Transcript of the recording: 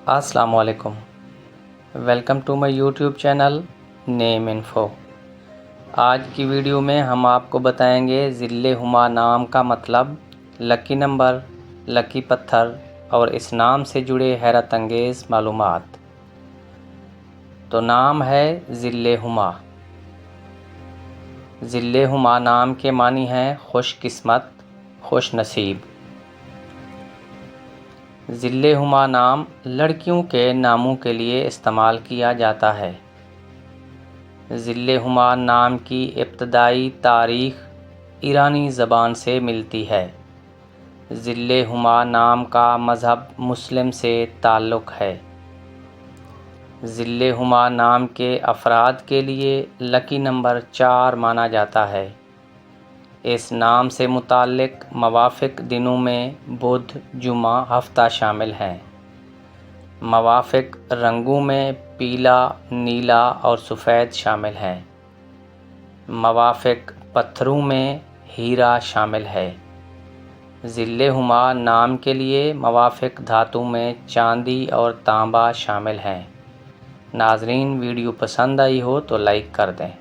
السلام علیکم، welcome to my YouTube channel name info. آج کی ویڈیو میں ہم آپ کو بتائیں گے ذل ہما نام کا مطلب، لکی نمبر، لکی پتھر اور اس نام سے جڑے حیرت انگیز معلومات۔ تو نام ہے ذل ہما۔ ذل ہما نام کے معنی ہیں خوش قسمت، خوش نصیب۔ ذل ہما نام لڑکیوں کے ناموں کے لیے استعمال کیا جاتا ہے۔ ذل ہما نام کی ابتدائی تاریخ ایرانی زبان سے ملتی ہے۔ ذل ہما نام کا مذہب مسلم سے تعلق ہے۔ ذل ہما نام کے افراد کے لیے لکی نمبر 4 مانا جاتا ہے۔ اس نام سے متعلق موافق دنوں میں بدھ، جمعہ، ہفتہ شامل ہیں۔ موافق رنگوں میں پیلا، نیلا اور سفید شامل ہیں۔ موافق پتھروں میں ہیرا شامل ہے۔ ذل ہما نام کے لیے موافق دھاتوں میں چاندی اور تانبا شامل ہیں۔ ناظرین، ویڈیو پسند آئی ہو تو لائک کر دیں۔